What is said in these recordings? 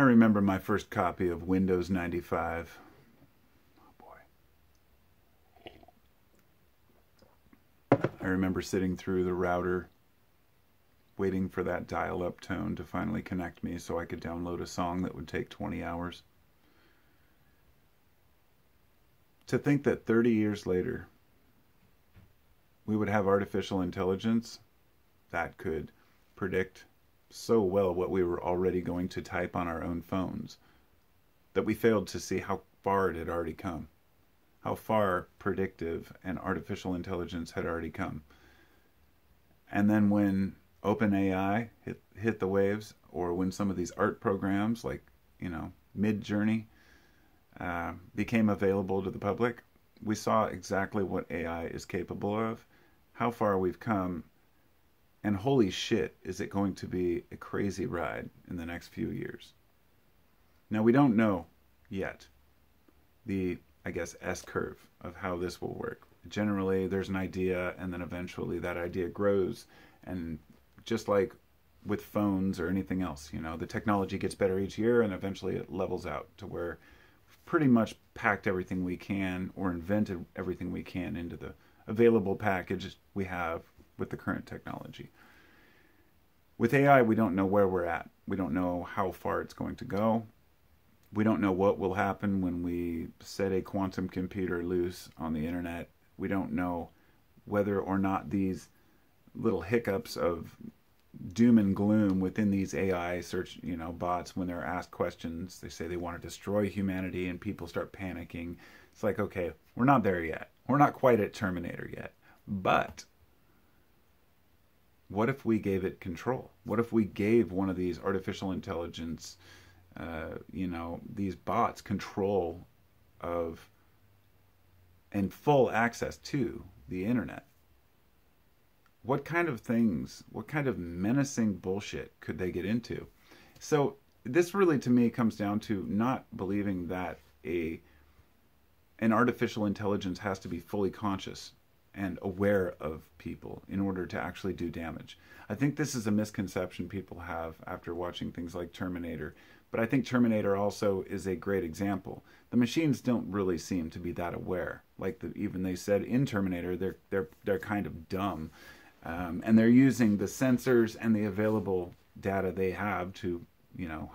remember my first copy of Windows 95. Oh boy. I remember sitting through the router, waiting for that dial-up tone to finally connect me so I could download a song that would take 20 hours. To think that 30 years later, we would have artificial intelligence that could predict so well what we were already going to type on our own phones that we failed to see how far it had already come, how far predictive and artificial intelligence had already come. And then when OpenAI hit the waves, or when some of these art programs like, Midjourney became available to the public, we saw exactly what AI is capable of, how far we've come, and holy shit, is it going to be a crazy ride in the next few years. Now, we don't know yet the, S-curve of how this will work. Generally, there's an idea, and then eventually that idea grows, and just like with phones or anything else, the technology gets better each year, and eventually it levels out to where we've pretty much packed everything we can, or invented everything we can into the available package we have with the current technology. With AI, we don't know where we're at. We don't know how far it's going to go. We don't know what will happen when we set a quantum computer loose on the internet. We don't know whether or not these little hiccups of doom and gloom within these AI search, bots, when they're asked questions, they say they want to destroy humanity and people start panicking. It's like, okay, we're not there yet. We're not quite at Terminator yet. But what if we gave it control? What if we gave one of these artificial intelligence, these bots control of and full access to the internet? What kind of things, what kind of menacing bullshit could they get into? So this really, to me, comes down to not believing that an artificial intelligence has to be fully conscious and aware of people in order to actually do damage. I think this is a misconception people have after watching things like Terminator. But I think Terminator also is a great example. The machines don't really seem to be that aware. Like even they said in Terminator, they're kind of dumb, and they're using the sensors and the available data they have to,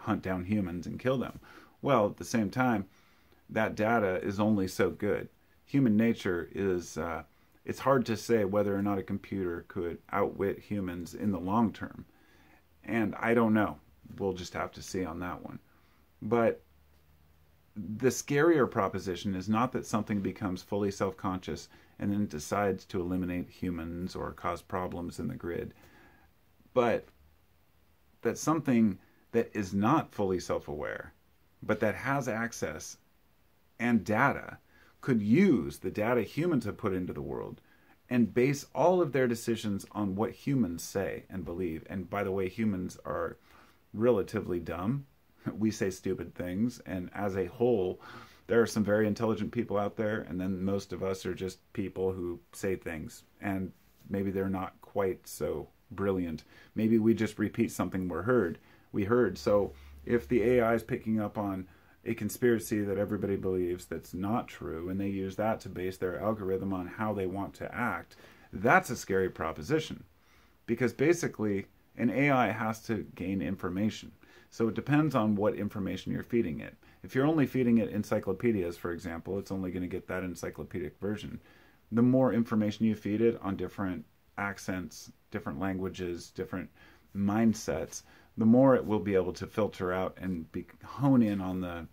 hunt down humans and kill them. Well, at the same time, that data is only so good. Human nature is, it's hard to say whether or not a computer could outwit humans in the long term. And I don't know. We'll just have to see on that one. But the scarier proposition is not that something becomes fully self-conscious and then decides to eliminate humans or cause problems in the grid, but that something that is not fully self-aware, but that has access and data, could use the data humans have put into the world and base all of their decisions on what humans say and believe. And by the way, humans are relatively dumb. We say stupid things, and as a whole, there are some very intelligent people out there, and then most of us are just people who say things, and maybe they're not quite so brilliant. Maybe we just repeat something we heard. So if the AI is picking up on a conspiracy that everybody believes that's not true, and they use that to base their algorithm on how they want to act, that's a scary proposition. Because basically, an AI has to gain information. So it depends on what information you're feeding it. If you're only feeding it encyclopedias, for example, it's only going to get that encyclopedic version. The more information you feed it on different accents, different languages, different mindsets, the more it will be able to filter out and hone in on the,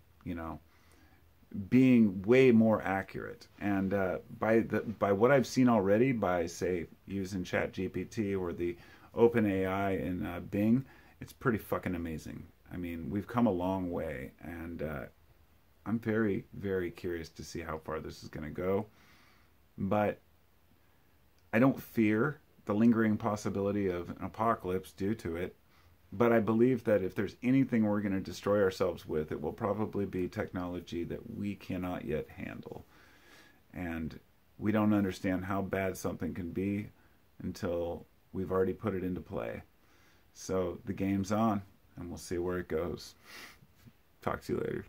being way more accurate. And by what I've seen already, by, say, using ChatGPT or the OpenAI in Bing, it's pretty fucking amazing. I mean, we've come a long way, and I'm very, very curious to see how far this is going to go. But I don't fear the lingering possibility of an apocalypse due to it. But I believe that if there's anything we're going to destroy ourselves with, it will probably be technology that we cannot yet handle. And we don't understand how bad something can be until we've already put it into play. So the game's on, and we'll see where it goes. Talk to you later.